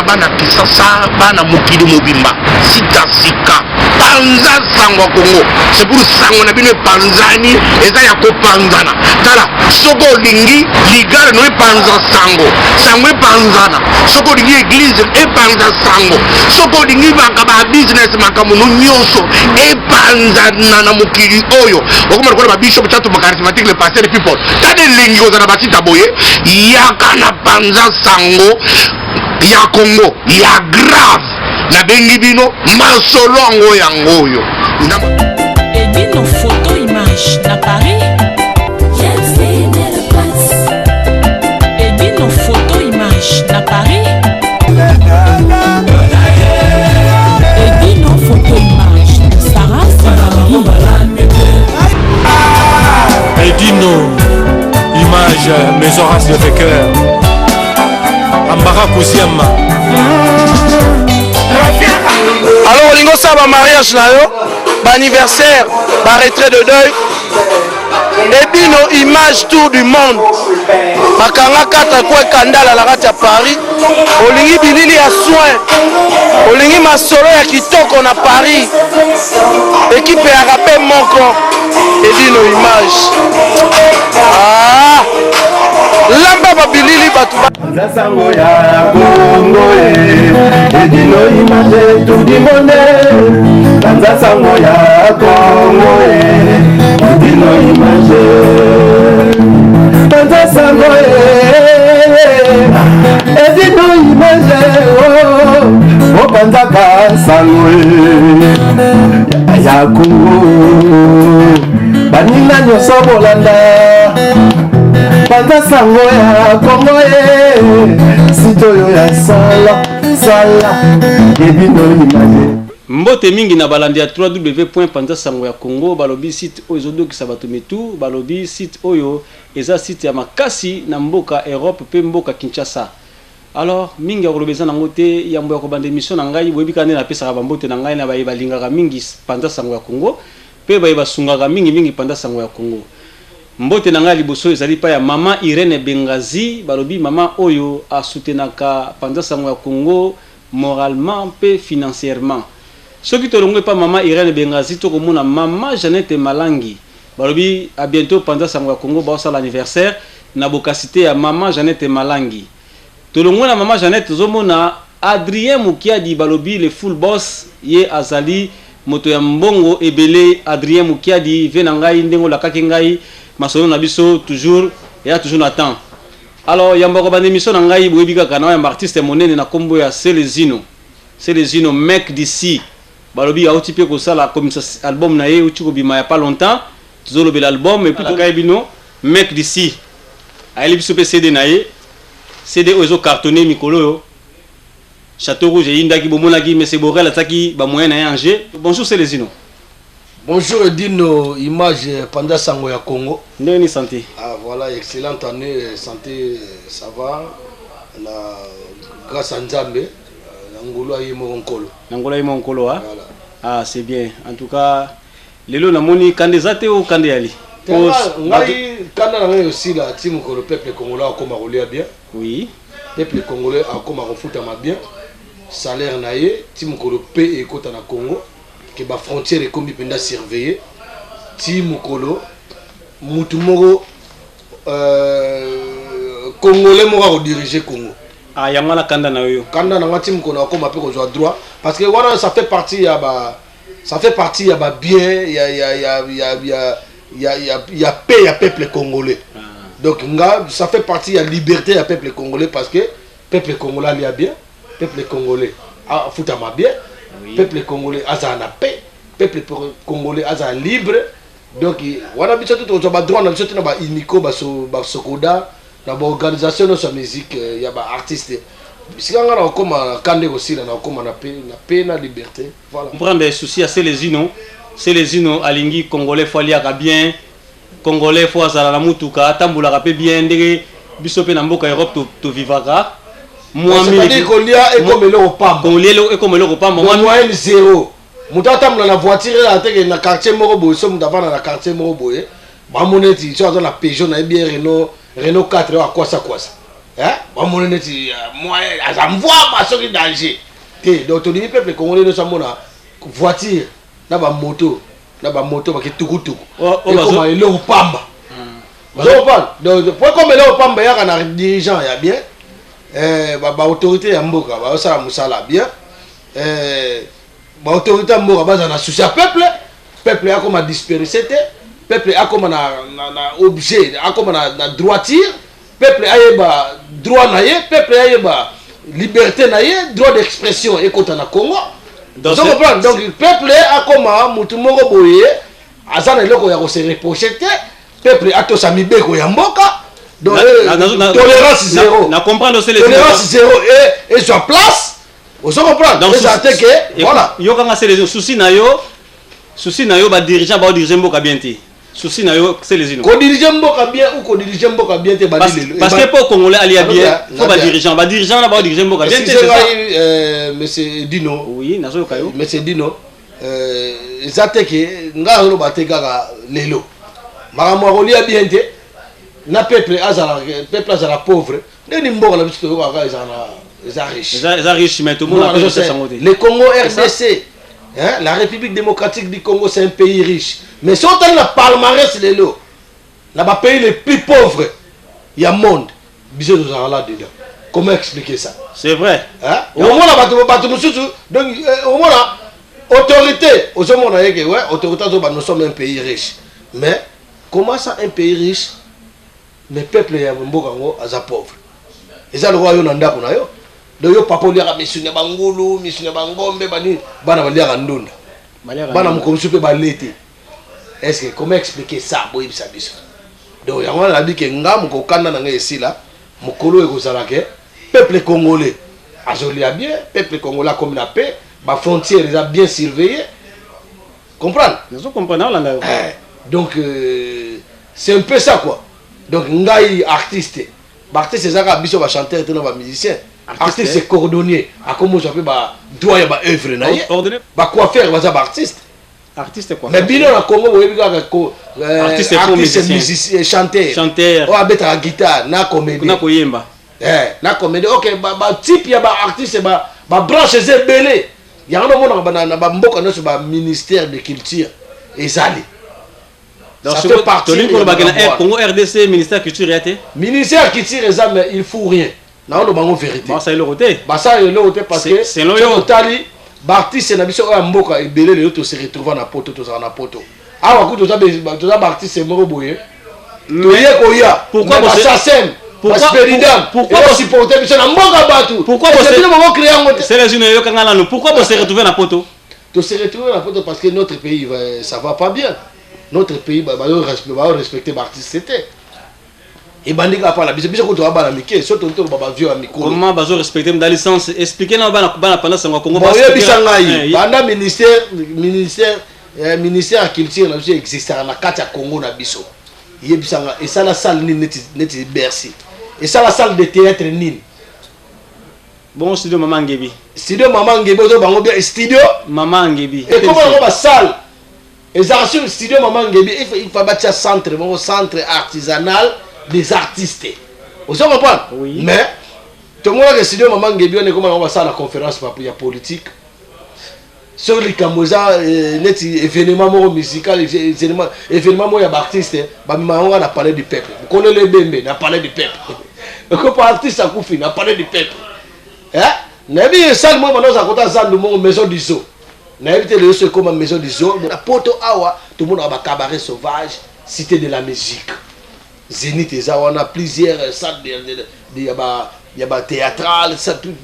bana kisasa bana mukili mobimba sika panza sango Congo c'est pour sango na bino panzani eza ya ko panzana tala soko lingi ligara no panza sango panzana soko lingi église e panza sango soko lingi ba business makamu no nyonso e panzana na mukili oyo okoma ko ba bishop chatu ba charismatique le pasteur people tade lingi ko za batita boye yakana panza sango ya Congo ya grave na bengi bino masolongo yangoyo Edino photo image na Paris Edino photo image na Paris Edino photo image de Sarah Edino image Maison Race de cœur Ambara Kousiama. Alors olingo ça ba mariage na yo, ba anniversaire, ba retrait de deuil. Edino image tour du monde. Bakanga kata kwa kandala la kati ya Paris. Olingi bilili ya soin. Olingi masolo ya kitoko na Paris. Équipe ya rapé moko. Edino image. Ah! Lamba babilili batu Sango ya Congo Edino image tout du monde Tanza sango ya Congo Edino image Tanza sango Edino image Oh panzaka sango ya Congo Banina nyoso bolanda Panda sango ya Congo sitoyo ya sala Edino image Mbote mingi na balandi ya www.panzasango ya Congo balobi site oyo ezodokisa bato mitu balobi site oyo eza site ya makasi na mboka Europe pe mboka Kinshasa. Alors mingi akolobeza nango te yambo ya kobanda émission na ngai boyebi kande na pesa ba mbote na ngai na baye balingaka mingi Panzasango ya Congo pe baye basungaka mingi Panzasango ya Congo. Mbote na ngai liboso ezali pa ya mama Irene Bengazi balobi mama oyo a soutenaka Panzasango ya Congo moralement pe financièrement. Ce qui te longue pas maman Irene Bengazi to komona mama Jeannette Malangi balobi à bientôt Panzasango ya Congo ba sala anniversaire na bokasité ya mama Jeannette Malangi. To longue na mama Jeannette zomona Adrien Mukiadi balobi le full boss ye azali moto ya mbongo ebele Adrien Mukiadi venangai ndengo lakaki ngai masolo na biso toujours et a toujours attend. Alors yamba ko bande émission na ngai boyebi kaka na ya artiste monene na kombo ya Célezino mec d'ici balobi a otipé ko sala comme ça album na ye uti ko bima ya pas longtemps tuzolo bel album et puis to ngai bino mec d'ici ayeli biso pe CD na ye CD ozo cartonné mikolo yo Château Rouge et indaki bomonaki mais c'est Borel ataki ba moyen na Angers. Bonjour Célezino. Bonjour Edino image Panzasango ya Congo. Ndeni santé. Ah voilà, excellente année, santé ça va. Grâce à Nzambe, Ngolo aye mo nkolo. Ngolo aye mo nkolo ah. Voilà. Ah c'est bien. En tout cas, lelo na moni kandezate ou kandeyali. Ngai kanda na aussi la team ko le peuple congolais a comme rouler bien. Oui. Peuple congolais a comme refuta ma bien. Salaire na ye, team ko le paix et kota na Congo. Que ba frontière est comme penda surveiller ti mukolo mutu moko congolais moko diriger Congo ah yangana kanda na yo kanda na ngati mukolo akoma pe ko joa droit parce que voilà ça fait partie ya ba bien ya paix ya peuple congolais donc ça fait partie ya liberté ya peuple congolais parce que peuple congolais ali bien peuple congolais a futa ma bien. Oui. Peuple congolais a la paix, peuple congolais a libre. Donc, on a besoin de droit, on a besoin de Iniko, Sokoda, la organisation de sa musique, il y a des artistes. Si on a comme Kande aussi, on a comme la paix, la liberté. Voilà. On prend des soucis à Célezino, Alingi, Congolais, faut aller bien, Congolais, faut aller à la Moutuka, Tamboula, rapé bien, Ndege, Bisope, Namboka, Europe, to vivaka. C'est-à-dire qu'on y a comme le repas. On y a comme le repas. Moyen zéro. Moutata dans la voiture, dans le quartier Morobo, sommes dans le quartier Morobo. Bamoneti, tu as dans la Peugeot, na bien Renault 4, à quoi ça. bamoni neti moyen aza mvwama soki danger te donc tolimi peuple congolais nyonso amona voiture na bamoto bakitukutuku ekoma eloko pamba ozokopana donc po comme eloko pamba eyaka na dirigeant ya bien baautorité ya mboka baosala mosala bien baautorité ya mboka baza na souci ya peuple akoma dispersé te peuple akoma na objet akoma na droiture peuple ayeba droit na ye peuple ayeba liberté na ye droit d'expression ekota na Congo donc peuple akoma mutu moko boye aza na eloko ya kose reprocher te peuple atosa mibeko ya mboka donc tolérance zéro na comprendre aussi les tolérance zéro et sur place ozo comprendre donc ça te que voilà yo kanga c'est les soucis na yo ba dirigeant ba diriger mboka bien te souci na yo c'est les ko diriger mboka bien ou ko diriger mboka bien te parce que pour congolais ali bien faut ba dirigeant na ba diriger mboka bien te c'est ça monsieur Dino oui nazo kayo monsieur Dino ça te que nga lo ba te kaka lelo makambo kolia bien te na peuple azala pauvre ndeni mboka na biso to kaka eza riche mais tout le monde a ça sangote le Congo RDC hein, la République démocratique du Congo c'est un pays riche mais si on a le palmarès les lots là pays les plus pauvres il y a monde biso nous là dedans comment expliquer ça c'est vrai hein au moment là bato mususu donc au moment là autorité au moment là que ouais autorité nous sommes un pays riche mais comment ça un pays riche mais peuple ya mboka ngo aza pauvre eza le roi yo nanda kuna yo do yo papa liaka misune bangulu misune bangombe bani bana baliaka ndunda bana mukomsu pe balete est-ce que comment expliquer ça boy bisa biso donc yango na bike ngamu ko kanda na ngesila mukolo ekozala ke peuple congolais azolia bien peuple congolais comme la paix ba frontière les a bien surveillé comprendre nous comprenons là donc c'est un peu ça quoi donc ngai artiste artiste ezaka biso ba chanteur te na ba musicien artiste c'est cordonnier akomo ça fait ba doya ba œuvre na ye ba coiffeur ba za ba artiste quoi mais bino na Congo boyebi kaka ko artiste musicien chanteur o abeta guitare na comédie na koyemba na comédie OK ba type ya ba artiste ba branche zebele yango mona na ba mboka no ba ministère de culture ezali ça fait partie de Congo RDC ministère culture yaté ministère culture mais il faut rien na on bango vérité ça il le roté ça il le roté parce que c'est totali artiste na biso ya mboka ebele le to se retrouver na poto to za na poto awa ku to za artiste moko boye to ye ko ya pourquoi ça sème pourquoi supporter biso na mboka batu pourquoi c'est les unes yo kanga là pourquoi vous se retrouver na poto to se retrouver na poto parce que notre pays ça va pas bien notre pays va respecter l'artiste c'était et bandika pas la biso ko to ba la mike so to ba vieux à micro comment bazo respecter dans licence expliquer na ba pendant ça Congo parce que banda ministère culture na biso existe na kati ya Congo na biso yebisanga et ça la salle neti Bercy et ça la salle de théâtre nini bon studio Maman Ngebi ozo bango bien studio Maman Ngebi et comment on va salle et studio Maman Ngebi il faut bâtir centre artisanal des artistes vous comprenez oui. Mais tout le monde que studio Maman Ngebi on est comment on va ça la conférence pour la politique sur les camoza net événement musical événement il y a artiste bah on a parlé du peuple vous connaissez les bembe on a parlé du peuple comme artiste à Koufi on a parlé du peuple hein nabi ça moi maintenant ça compte ça de mon maison du zoo n'invite le zoo comme maison du zoo la poto awa tout le monde a cabaret sauvage cité de la musique Zénith et ça on a plusieurs salles il y a théâtral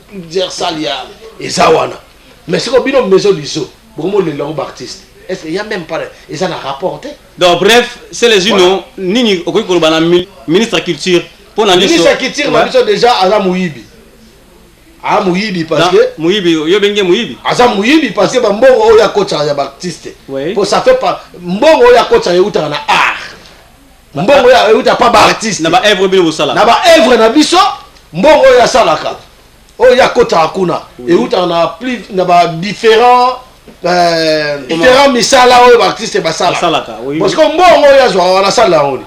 plusieurs salles il y a et ça on a mais c'est comme une maison du zoo beaucoup les longs artistes est-ce qu'il y a même pas et ça n'a rapporté donc bref c'est les unes nini okoki ko bana ministre culture pour la ministre culture na biso déjà ala muyibi parce que muyibi yo benge muyibi aza muyibi parce que ba mbongo oyo akotsa ya ba artiste pour ça fait pas mbongo oyo akotsa yuta na art mbongo oyo yuta pas ba artiste na ba œuvre bino bosala na ba œuvre na biso mbongo oyo asalaka oyo akotsa kuna yuta na plus na ba différents misala oyo ba artiste basalaka parce que mbongo oyo azwa wana sala ngoni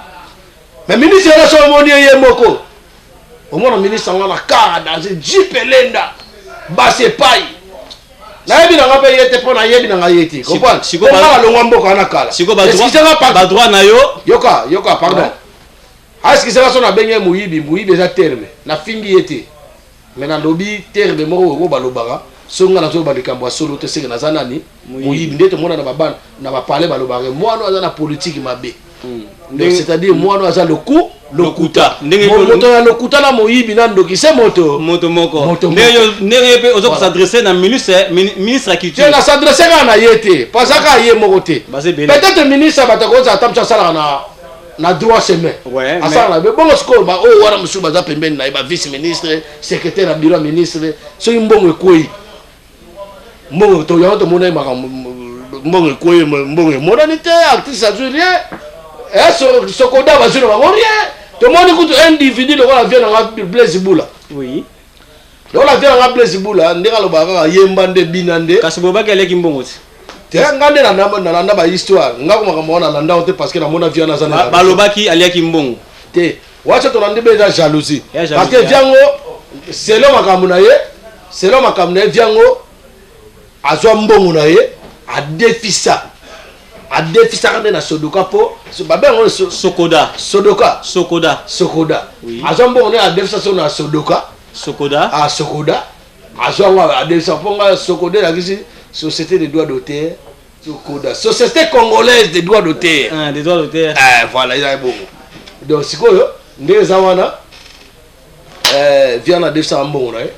mais ministre ya so moni ye moko omona ministre nga na car dans jeep elenda base pai nayebi nanga mpe ye te mpo nayebi nanga ye te comprendre longwa mboka wana kala badroit na yo yoka pardon askisaka so nabenge moyibi eza terme nafimbi ye te me nalobi terme moko oko balobaka so nga nazoba likambo ya solo te seke naza nani moyibi nde tomona na bapale balobaka mwana aza na politique mabe c'est-à-dire mwana aza lokuta moto ya lokuta na moyibi na ndoki se moto moko ndenge mpe oza kosadresse na ministre ya culture na s'adresse kaka na ye te pasaka ye moko te peut-être ministre bato akoza ata mosu asalaka na droit chemin asalaka na bongo sikoyo oyo wana mosusu baza pembeni na ye bavice ministre secrétaire na bureau ya ministre soki mbongo ekwei mbongo toyango tomona ye makambo mbongo ekwei mbongo emonani te artiste azwi rien sokoda bazwi na bango rien tomoni kutu individu lokola vie nanga Blaise Bula lokola vie nanga Blaise Bula ndenge alobaka kaka yemba nde bina nde kasi bobaki aleki mbongo te nga nde nalanda bahistoire nga komakambo wana nalanda te parce que namona vie wana aza balobaki aliaki mbongo te wacha tolandi mpe eza jalousie parce que viango selo makambo na ye viango azwa mbongo na ye adefisaka nde na sodoka mpo babengo sokoda azwa mbongo nde adefisa so na sodoka azwa ngo adefisa mpo nga sokoda elakisi société de droit d'auteur sokoda société congolaise de droit d'auteur voilà eza bongo donc sikoyo nde eza wana viana adefisaka mbongo na ye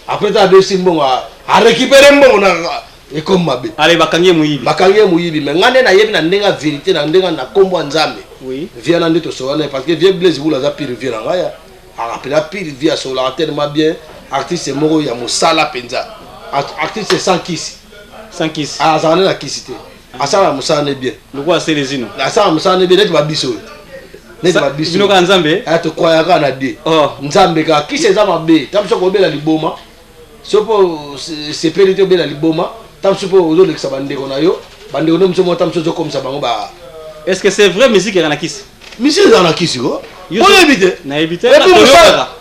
après ta adefisi mbongo arécupere mbongo na ekomi mabe bakangi ye moyibi me nga nde nayebi na ndenge ya vérité na ndenge na kombo ya nzambe vie na nde tosolana parce que vie Blaise Bula aza pire vie na ngai apela pire vie asolaka tellement bien artiste moko ya mosala mpenza artiste sans kisi azala nde na kisi te asalaka mosala ne bien asalaka mosala ne bien neti babiso bino kaka nzambe tokwaya kaka na de nzambe kaka kisi eza mabe ta biso kobela liboma so mpo sepeli te obela liboma ta mosusu mpo ozolekisa bandeko na yo bandeko nde mosusu mo ta mosusu ozokomisa bango est-ce que c'est vrai musique ezala na kisi musique ezala na kisi ko oyebi te nayebi te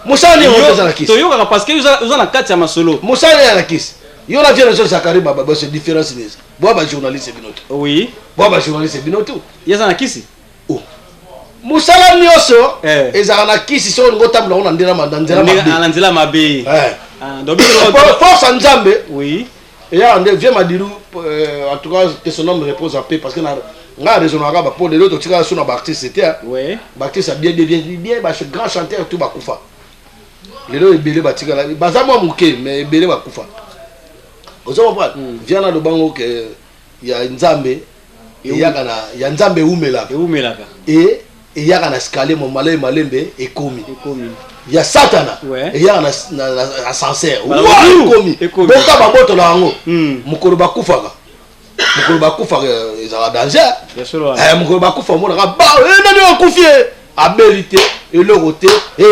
mosala nini eza na kisi toyokaka parce que oza na kati ya masolo mosala nini eza na kisi yo na vie na so zakari babase différence neza boa bajournaliste bino te boa bajournaliste bino te eza na kisi mosala nyonso ezala na kisi so olingo otambola ngo na nzela mabe force ya nzambe eyaka nde vie madilu en tout cas que son homme repose en paix parce que nga raisonnaka bapo lelo totikaka so na baartiste te baartiste ya bien grand chanteur tout bakufa lelo ebele batikala baza mwa moke mais ebele bakufa ozo comprendre vie na lobango ke ya nzambe ya nzambe eumelaka eyaka na escalier mo malembe ekomi ya satana eyaka na ascenseur ekomi boka babotola yango mokolo bakufaka ezala danger mokolo bakufa omonaka nani akufi abeli te eloko te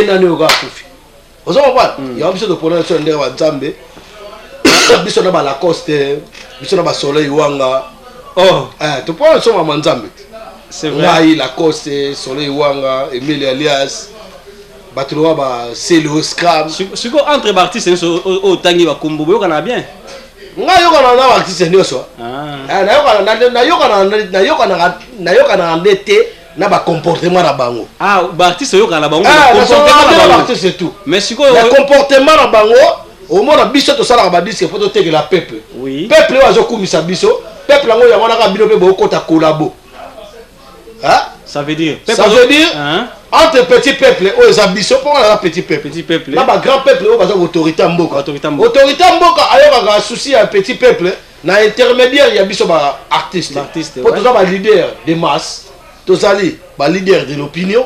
nani oyo akufi ozo comprendre yango biso topona so ndenge banzambe biso na balacoste biso na basoleil wanga topona so mama nzambe ngai Lacoste Soleil Wanga Emile Alias bato loa ba Celo Scram siko entre artistes o tangi ba kombo boyoka na bien ngai yokana na artiste nyoso nayoka na ndete na ba comportement na bango ba artiste yoka na bango comportement na artiste tout mais siko le comportement na bango au moins biso to sala ba disque photo teke la peuple peuple ozo kumisa biso peuple ngo yango na ka bino pe bokota collabo. Ça veut dire entre petit peuple aux ambitions pour la petit peuple là bas grand peuple au bas autorité mboka ayo ka souci à petit peuple na intermédiaire ya biso ba artiste pour tous ba leader des masses tozali ba leader de l'opinion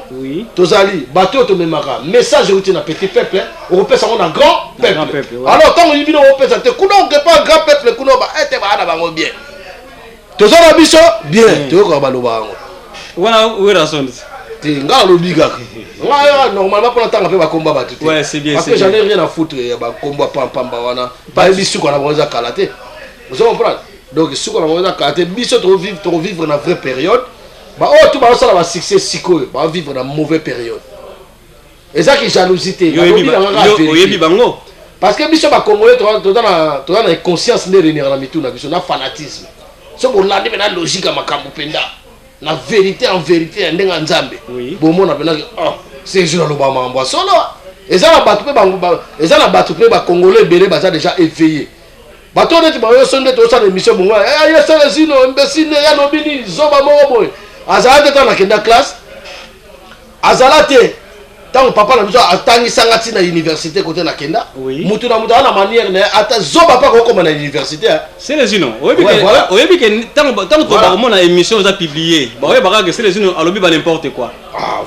tozali bato to memaka message routine na petit peuple on peut ça on a grand peuple alors quand on bino on peut ça te kuno que pas grand peuple kuno ba ete ba na bango bien tozala biso bien to ko ba lo bango wana wera sonde nga lobi kaka nga normalement pour tanga pe ba komba ba tout c'est bien parce que j'en ai rien à foutre ya ba komba pamba wana ba biso ko na bonza kalaté vous comprenez donc suko na bonza kalaté biso to vivre na vraie période ba tout ba ça va succès siko ba vivre na mauvaise période eza ki jalousie oyebi bango parce que biso ba congolais toza na conscience nde renir na mitu na biso na fanatisme so bolandi na logique ya makambo penda na vérité en vérité ndenga nzambe bomona pena oh c'est juste le ba mambo solo eza na bato pe ba congolais belé baza déjà éveillé bato neti ba yo sonde to sa émission bongo ya sala zino imbécile ya nobini zoba moko boy azala te na kenda classe azala te tant papa na biso atangisanga ti na université côté na kenda mutu na mutu ana manière na ata zoba pa ko koma na université c'est les uno oyebi ke tant to ba mo na émission za publier ba oye ba que c'est les uno alobi ba n'importe quoi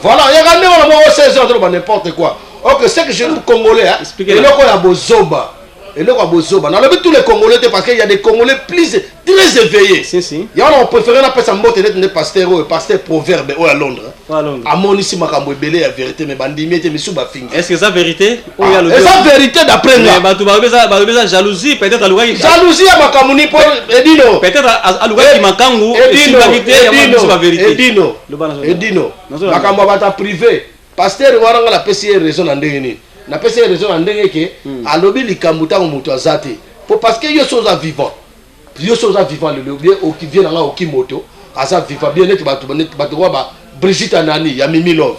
voilà ya gande wala mo 16 ans ba n'importe quoi OK c'est que je nous congolais et loko ya bozoba et loko bozoba na lobi tous les congolais parce qu'il y a des congolais plus très éveillés si ya on préfère na pesa mbote net pasteur proverbe à Londres à mon ici makambo belé la vérité mais bandimi était misu ba fingi est-ce que ça vérité ou ya le ça vérité d'après moi ba tu ba jalousie peut-être aluka jalousie ya makambo ni pour edino peut-être aluka ki makangu si vérité ya ba vérité edino makambo ba ta privé pasteur waranga la pesi raison na ndenge na pesi raison na ndenge ke alobi likambo tango mutu azate parce que yo chose vivant le bien au qui vient au qui moto asa vivant bien net bato ba Brigitte Anani ya Mimi Love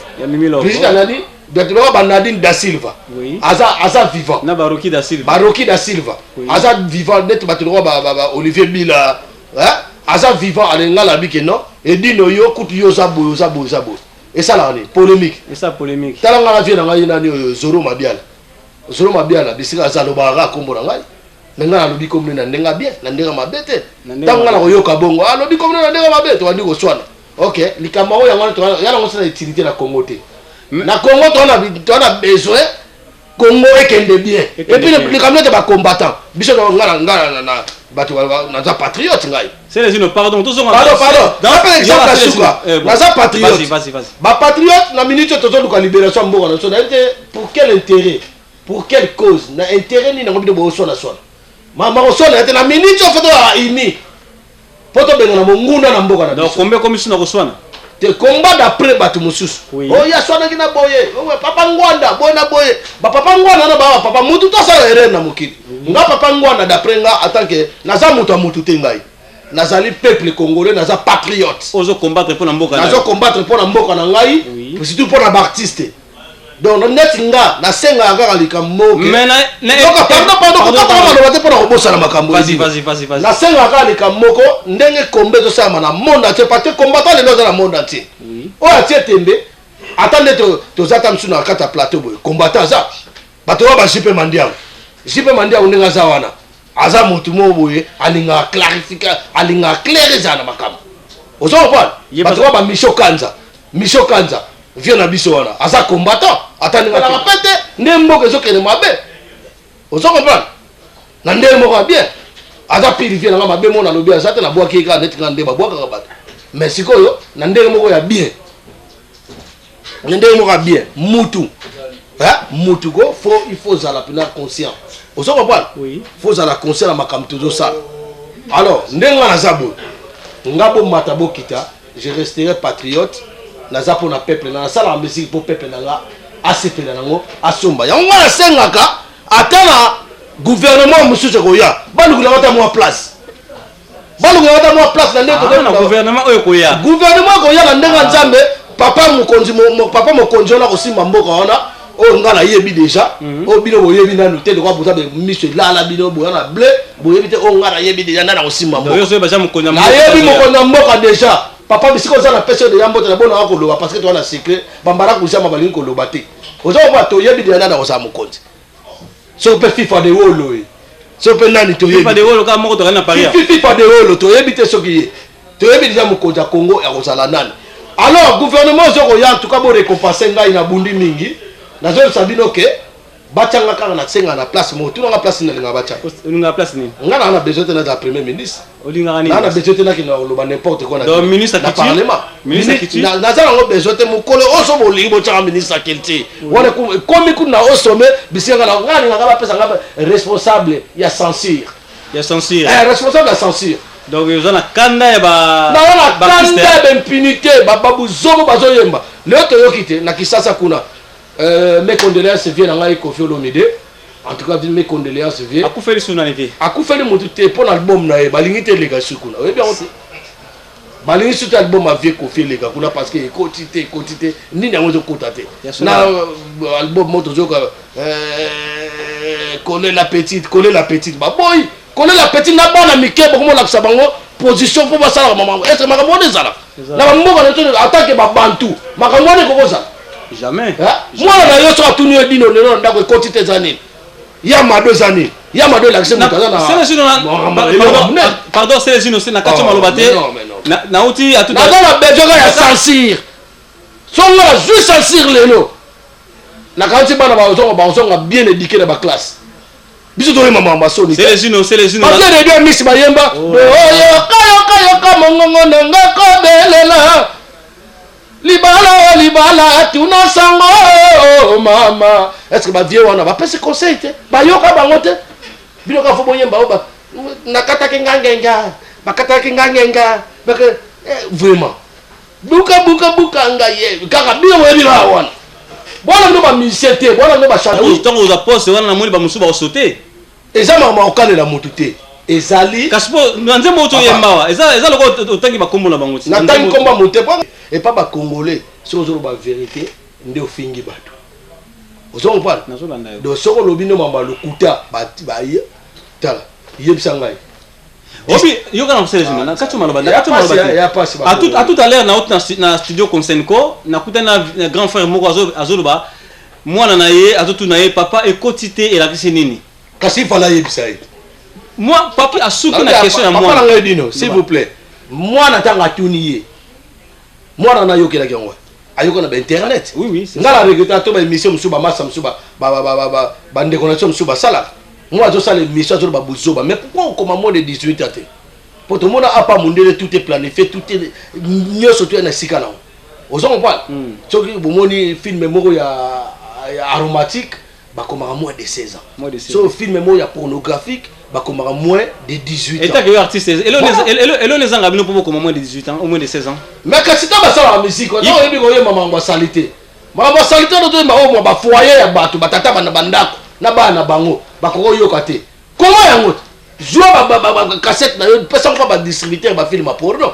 Brigitte Anani bato ba Nadine da Silva asa vivant na Baroki da Silva asa vivant net bato ba Olivier Mila asa vivant alenga la bike non et dino yo kutu yo za boyo et ça là polémique talanga la vie na ngai nani Zoro Mabiala bisika za lobara kombo na ngai nanga lobi komne na ndenga bien na ndenga mabete tanga na koyoka bongo lobi komne na ndenga mabete wandi ko swana OK likama oyo ngana to yana ngosana utilité na Congo te na Congo to na besoin Congo ekende bien et puis likamete ba combattant biso ngana na bato na za patriote ngai c'est les uno pardon dans exemple la suka na za patriote vas-y ba patriote na minute to zo libération mboka na so na pour quel intérêt pour quelle cause na intérêt ni na ngobi de bo sona mama osona ete na minute foto ya ini foto benga na mongunda na mboka na donc combien comme na koswana te combat d'après batu mususu oh ya swana kina boye oh papa ngwanda boye ba papa ngwanda na ba papa mutu to sala ere na mukili nga papa ngwanda d'après nga atanke naza mutu te ngai nazali peuple congolais naza patriote ozo combattre pour na mboka na ngai surtout pour na artiste donc net nga na senga akaka likambo mais vas-y na senga akaka likambo ndenge kombe to sama na monde entier parce que combattant les dans le monde entier o atie tembe attendez to zata msu na kata plateau boy combattant za bato ba jipe mandia ndenge za wana aza mutu mo boye alinga clarifier alinga clairiser na makambo ozo pas bato ba Micho Kanza vient na biso wana aza combattant atandinga na pete ndembo kezo kene mabe ozo comprendre na ndembo bien aza pili vient na mabe mona lobi azate na boa kika net nga ndeba boa ka bato mais sikoyo na ndembo ya bien ndembo bien mutu mutu go il faut za la pena conscient ozo comprendre faut za la conscient na makambo tozo ça alors ndenga na zabo ngabo matabo kita je resterai patriote naza pona peuple na sala musique pour peuple nanga asepela nango asomba yango na sengaka atana gouvernement mususu koya balukula wata mo place na ndeko na gouvernement oyo koya na ndenga nzambe papa mokonzi na kosimba mboka wana o ngana yebi déjà o bino boyebi nanu te de kwa buta be miso lala bino boya na blé boyebi te o ngana yebi déjà na kosimba mboka yo so ba jamu konya mboka déjà papa bisiko za na pese de yambo na bona ko loba parce que toi na secret bambara ko jama balingi ko loba te ozo ba to yebi de na ko sa mokonzi so pe FIFA de wolo so pe nani to yebi FIFA de wolo ka moko to na Paris FIFA de wolo to yebi te soki to yebi déjà mokonzi ya Congo ya kozala nani alors gouvernement zo ko ya en tout cas bo récompenser ngai na bundi mingi na zo sabino ke batanga kaka na senga na place mo tuna na place na linga bacha linga place ni ngana na besoin de la premier ministre olinga ni na besoin de na ki na loba n'importe quoi na donc ministre na parlement ministre qui na za ngo besoin de mukolo oso bo lingo cha ministre kilti wona komi kuna osome bisinga na ngani ngaba pesa ngaba responsable ya censure responsable ya censure donc ils ont la kanda ya ba kanda d'impunité babu zomo bazoyemba leo to yokite na kisasa kuna mes condoléances viennent à Ngaï Kofi Olomide. En tout cas, mes condoléances viennent. Akufeli Sunanive. Akufeli Moutouté pour l'album na balingite les gars sukuna. Oui bien aussi. Balingi sur album a vie Kofi les gars parce que quantité ni na moto kotate. Na album moto zoka coller la petite. Bah boy, coller la petite na bana mike beaucoup la sabango position pour ça maman. Est-ce que makambo ezala? Na mboka na attaque ba bantu. Makambo ne ko ça. Jamais. Moi na yo so atuni edino non ndako quantité zanini. Yama 2 années. Yama 2 l'accès pardon, c'est les innocents. Nakacho malobate. Na uti à tout. Na la bejoga ya censure. Songa juste censure lelo. Na kanti bana ba zonga bien éduqué dans ba classe. Biso to maman basoni. C'est les innocents. Parce que les deux miss bayemba. Oyo kayo mongongo nanga ko belela. Libala tuna sango mama. Est-ce que ba vieux wana ba pese conseil te ba yoka bango te bino ka fo boyemba oba nakata ke ngangenga bakata ke ngangenga baka vraiment buka ngaye kaka bino webi la wana bona ndo ba musicien te bona ndo ba chanteur tongo za poste wana na moni ba musu ba sauter eza mama okale motu te ezali kaspo nze moto yemba eza loko otangi ba kombo na bango ti na tangi komba mote et pas ba congolais sur ba vérité nde ofingi bato ozongo pala donc soko lobino mama lokuta ba tala yebisa ngai obi yoka na sele jina na kacho maloba à tout à l'heure na studio Konsenko na kutana grand frère moko azoloba mwana na ye azotu na ye papa ekotité et la kisi nini kasi fala yebisa ye moi papa asuki na question ya moi papa ngai dino s'il vous plaît mwana tanga tuni ye mwana na yokela kyangwa ayoka na internet oui ngala regeta to ba émission musuba massa musuba ba déconnexion musuba sala moi je sale émission sur ba buzoba mais pourquoi on commence moins de 18 ans pour tout le monde a pas mondé tout est planifié tout est mieux surtout na sikana ozongo pas soki bomoni film moko ya aromatique ba commence moins de 16 ans so film moko ya pornographique ba commence moins de 18 ans et ta que artiste et les gens bino pour moins de 18 ans au moins de 16 ans mais quand c'est pas ça la musique on yebi ko yema mama salité do ba o ba foyer ya bato batata bana bandako na bana bango bakoko yoka te comment yango joa ba cassette na yo pesa ko ba distributeur ba film porno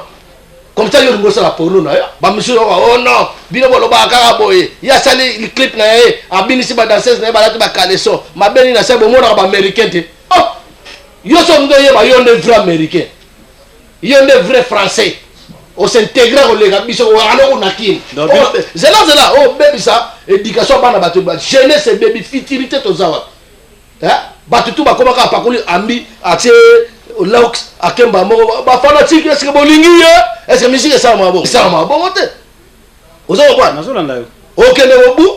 comme ça yo ngosa la porno na yo ba monsieur oh non bino bolo ba kaka boye ya sali le clip na ye abinisi ba danseuse na ba lati ba kaleso mabeni na sebo mona ba américain te oh yo so ndo ye ba yo nde vrai américain yo nde vrai français on s'intégrer au les biso on a qui zela oh baby ça éducation bana bato jeunesse et baby futurité to zawa bato tout ba koma ka pakuli ambi atie laux akemba mo ba fanatique est-ce que bolingi est-ce que musique ça ma bon te ozo quoi nazolanda yo OK ne bobu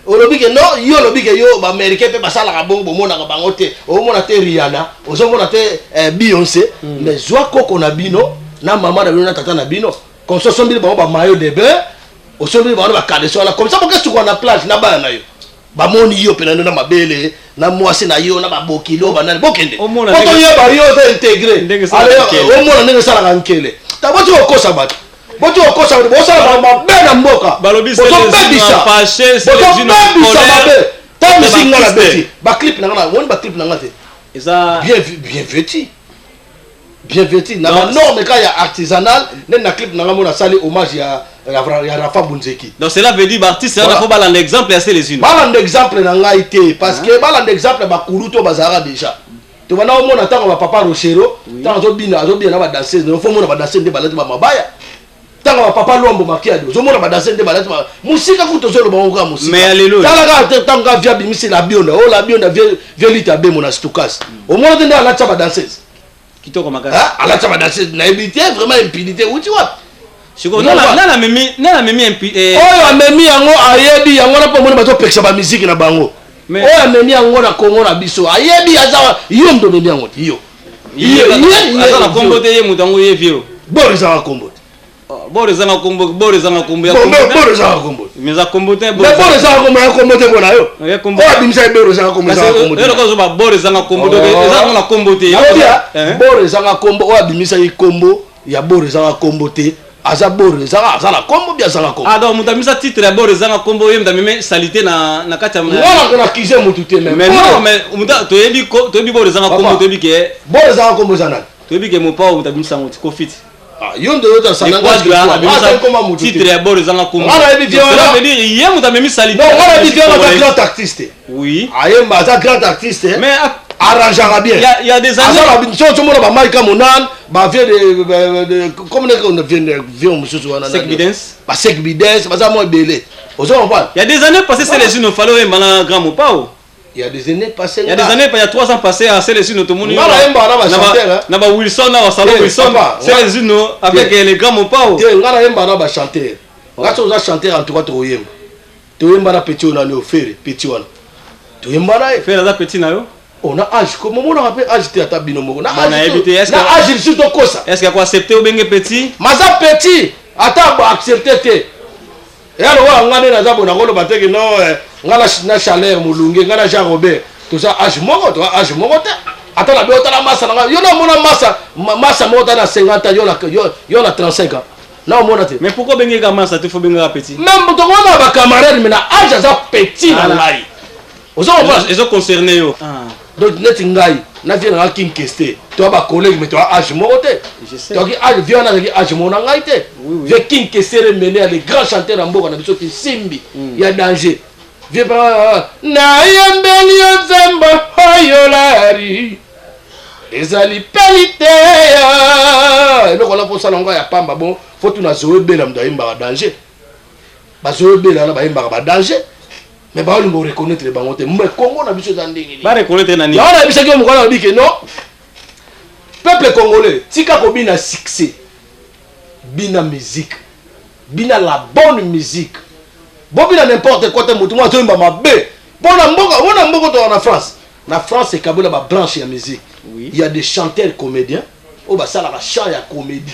olobi ke no yo lobi ke yo ba américain pe basala ka bongo mona ka bango te o mona te Rihanna ozo mona te Beyoncé mais joa koko na bino na maman na bino na tata na bino comme ça sombi ba maillot de bain o sombi ba ba kaleso na comme ça parce que tu na plage na ba na yo ba moni yo pe na mabele na mwasi na yo na ba bokilo ba na bokende oto yo ba yo te intégré ale o mona ndenge sala ka nkele ta boto okosa bato boto okosa bo sala ba bena mboka balobi c'est les fâché c'est les colère ta musique na beti ba clip na ngana won ba clip na ngate eza bien vêtu na la norme quand il y a artisanal na clip na ngamo na sali hommage ya Rafa Bunzeki donc cela veut dire artiste ça faut balanda exemple c'est les unes balanda exemple na ngai te parce que balanda exemple ba kuruto bazara déjà to bana o mona tango ba papa Rochero tango zo bina na ba danseuse no fo mona ba danseuse de balati ba mabaya tango ba papa Lombo Makiado zo mona ba danseuse de balati ba musika kuto zo lo ba ngo musika mais alléluia tala ka tango via bimisi la bionda o la bionda violita be mona stokas o mona tende ala cha ba danseuse kitoko makasi ala cha ba danseuse na impunité vraiment impunité où tu vois nana memi oyo amemi yango ayebi yango na po mona bato peksa ba musique na bango oyo amemi yango na Kongo na biso ayebi aza yo ndo memi yango yo aza na kombo te ye mutango ye vieux Boris za kombo Boris za kombo mais za kombo te Boris za kombo te bona yo oyo bimisa Boris za kombo yo ko zo ba Boris za kombo do eza na kombo te Boris za kombo oyo bimisa kombo ya Boris za kombo te Azabor Zara combo bien Zara combo. Ah donc mutamisa titre ya bord Zara combo yem tameme salité na kata Voilà qu'on a accusé Moutouté même. Mais non mais muta to yebi bord Zara combo to yebi ke bord Zara combo Zana. To yebi ke mo pa mutamisa ngoti ko fit. Ah yondo yota sananga titre ya bord Zara combo. Voilà yebi vieux. Ça veut dire yem mutamemi salité. Non, voilà yebi vieux un grand artiste. Oui. Ayemba za grand artiste. Mais arrangera bien. Il y a des années. Tout le monde va Maïka Monan, bah vient de comme on vient monsieur Souana. Sek Bidens. Bah Sek Bidens, bah ça moi belé. Il y a des années passées, c'est les unes au fallo et malin grand ou pas. Il y a des années passées. Il y a des années, il y a 3 ans passés à c'est les unes tout le monde. Na ba Wilson na salon Wilson. C'est les unes avec les grands ou pas. Tu ngana yemba na ba chanter. Ngaso za chanter en tout cas to yemba. To yemba na petit on a le offert petit on. To yemba na faire la petit na yo. On a âge, comme on a appelé âge de tabino mo. Na âge. Est-ce que âge sur ton kosa. Est-ce qu'il y a accepté ou bien petit? Maza petit, attends ba accepter te. Et alors ngane na za bona ko lo bateke no ngala na chaleur mulunge ngala Jean Robert. Tout ça âge moko, to âge moko te. Attends la beota la massa na yo na mona massa mota na 50 ans yo na 35 ans. Na mona te. Mais pourquoi benga massa tu faut benga petit? Même to ko na ba camarade mais na âge za petit na ngai. Ils ont concerné yo. Donc net ngai na vient na king kesté toi ba collègue mais toi âge moté donc âge vient na âge mona ngai te ve king kesté mené les grands chanteurs en mboka na biso ki simbi ya danger vie ba na yembeli nzemba hoyolari ezali pelite ya eloko la posa longa ya pamba bon faut tout na zoe bela mda yemba danger ba zoe bela na ba yemba ba danger. Mais bah on reconnaître les bangotes. Mais Congo n'a pas besoin d'indégner. Bah reconnaître nani. On a besoin que mon gars dit que non. Peuple congolais, tika ko bina succès, bina musique, bina la bonne musique. Bon bina n'importe quoi te mutu moi to mba mabe. Bon na mboka to en France. Na France c'est kabula ba branche ya musique. Oui. Il y a des chanteurs comédiens. Oh bah ça la chant ya comédie.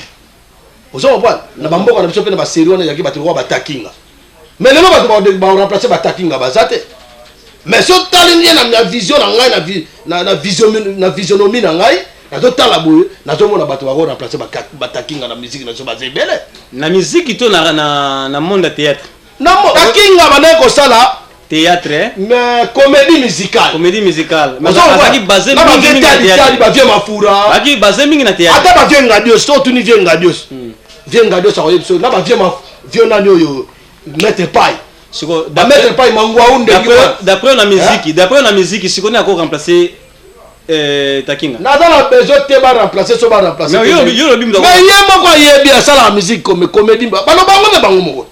Vous savez pas na ba mboka na biso pe na ba série on ya ki ba to ba takinga. Mais les gens vont remplacer par Takinga Bazate. Mais si tu as une vision, na visionomie, na totala boye, na tomona bato ba remplacer par Takinga na musique na so bazé belé. Na musique to na monde théâtre. Na Takinga bana ko sala théâtre mais comédie musicale. Comédie musicale. Mais ça qui basé mingi na théâtre, ba vie mafura. Ba qui basé mingi na théâtre. Ata ba vie ngadios, to tuni vie ngadios. Vie ngadios ça oyebso, na ba vie nani yo. Mettre paille. Mettre paille mangwaounde. D'après la musique, si on a encore remplacé Takinga. Nada la besoin de ba remplacer so ba remplacer. Mais yo bim. Mais yema quoi yebia ça la musique comme comédie. Ba no bango me bango moko.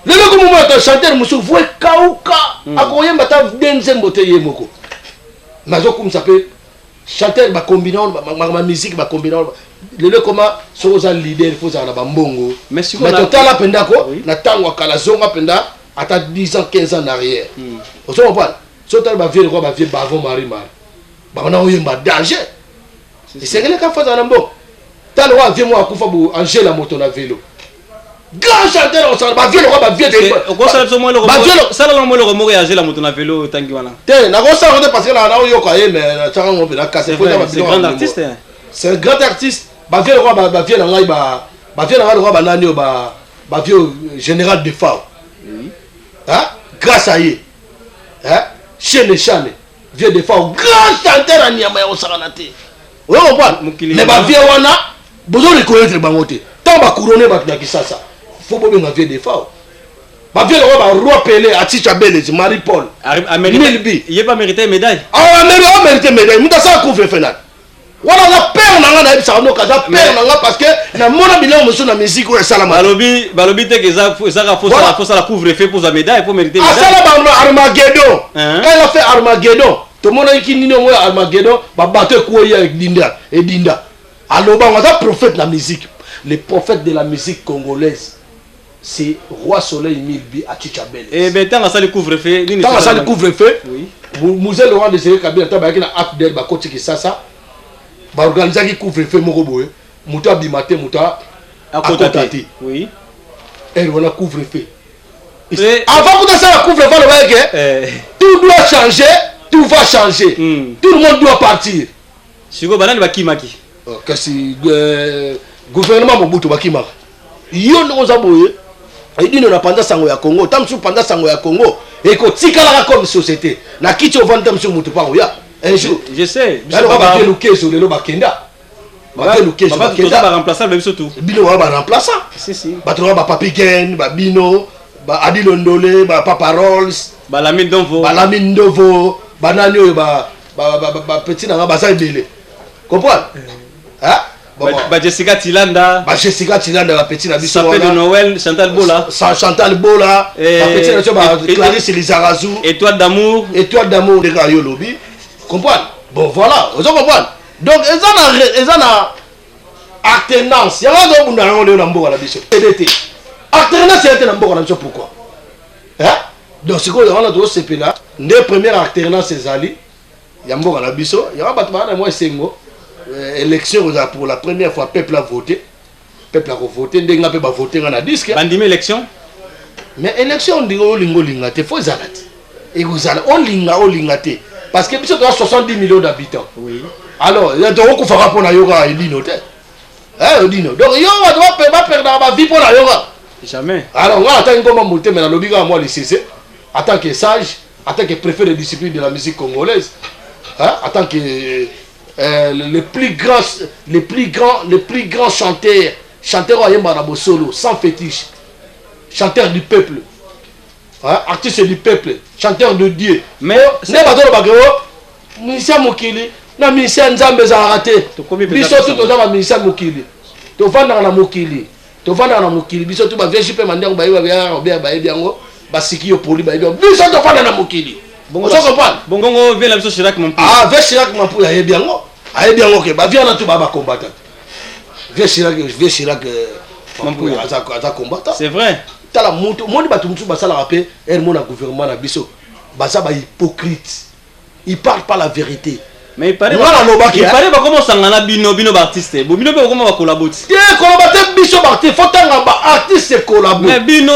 Le ko mo ta chanteur musu voix kauka. Akoyemba ta denze mbote yemoko. Mazo comme ça peut chanteur ba combiner ma musique ba combiner. Le comment soza leader faut ça na bambongo mais total la penda ko na tango kala zonga penda ata 10 ans 15 ans en arrière on se comprend sotal ba vieux ko ba vieux bavon mari ba na oyemba danger c'est que le ka fa na mbo tal wa vieux moi akufa bu Angela moto na vélo grand chanteur on s'en ba vieux ko ba vieux de ko ça mo le ça la mo le mo ya Angela moto na vélo tangi wana te na ko ça parce que là na yo ka yeme na tanga mo na casser c'est grand artiste c'est un grand artiste. Ba vieux le roi ba vieux ngai ba vieux ngai le roi ba nani ba vieux général de Fao. Hein? Grâce à lui. Hein? Chene vieux de Fao grand chanteur à Niamey au Saranate. Vous comprenez? Mais ba vieux wana besoin de connaître bangote. Tant ba couronner ba na Kisasa. Faut pas bien vieux de Fao. Ba vieux le roi Pelé à Tichabele, Marie-Paul. Il n'a pas mérité médaille. Ah, mais il a mérité médaille. Nous ça couvre final. Voilà la peur na nga ça no kaza peur na nga parce que na mona bilan monsieur na musique ou ça la balobi te que ça faut ça la couvre fait pour sa médaille pour mériter médaille. Ah ça la Armageddon. Quand il a fait Armageddon, tout le monde a dit nino moi Armageddon, ba battre quoi avec Dinda et Dinda. Alors ba on a prophète de la musique, les prophètes de la musique congolaise. C'est Roi Soleil Milbi à Tichabel. Et ben tant ça le couvre-feu, tant ça le couvre-feu. Oui. Musée le roi de Séré Kabila ta ba na Abdel ba koti ça. Ba organiser qui couvre-feu moko boye muta bimate muta akotati oui et on a couvre-feu avant que ça couvre-feu le voyez tout doit changer, tout va changer, tout le monde doit partir siko banani bakimaki kasi gouvernement Mobutu bakimaka yo ndeko za boye edino na panda sango ya Congo tamsu panda sango ya Congo et ko tikala comme société na kiti o vanta msu mutu pa ya un jour je sais alors ba ke luke so lelo bakenda ba ke luke so bakenda ba remplaçant même surtout bino ba remplaçant si ba to ba papi gen ba bino ba Adilo Ndole ba Papa Rolls ba Lamine Ndovo ba nani oyo ba petit na ba za ebele comprendre hein ba Jessica Tilanda ba petit na biso wana de Noël Chantal Bola ba petit na ba Clarisse Lizarazu Étoile d'amour de Kayo Lobi comprendre bon voilà vous comprendre donc ezana alternance ya nga bunda ngolo na mboka na biso EDT alternance ya na mboka na biso pourquoi hein donc c'est quoi on a dos sepela nde première alternance ezali ya mboka na biso ya ba batma na moi sengo élection pour la première fois peuple a voté ndenga pe ba voter na disque bandime élection mais élection ndingo linga te faut zalati et vous allez olinga te parce que biso doit 70 millions d'habitants oui alors il y a donc ko fera pour na yoga Elino te Elino donc yo doit perdre ma vie pour la yoga jamais alors on attend comme monter mais la lobiga moi le CC en tant que sage en tant que préfet de discipline de la musique congolaise en tant que les plus grands chanteurs Ayemba na Bosolo sans fétiche, chanteurs du peuple, artistes du peuple, chanteurs de Dieu. Mais n'est pas dans le musicien Mokili, na musicien Nzambe za raté. Biso tout dans la musicien Mokili. To vanda na Mokili. Biso tout ba VJP mandé ba biango ba sikio poli ba biango. Biso to vanda na Mokili. Bon, ça comprend. Bongo vient la biso Chirac mon pou. Ah, vers Chirac mon pou ya biango. Aye bien ok, bah viens là tout baba combattant. Viens Chirac mon pou aza combattant. C'est vrai. T'as la moto, moi ba tout ba ça la rappel, elle mon gouvernement na biso. Ba ça ba hypocrite. Il parle pas la vérité. Mais il paraît pas comment sangana bino artiste. Bino pe comment va collaborer. Tiens, collaborer biso artiste, faut tanga ba artiste collaborer. Mais bino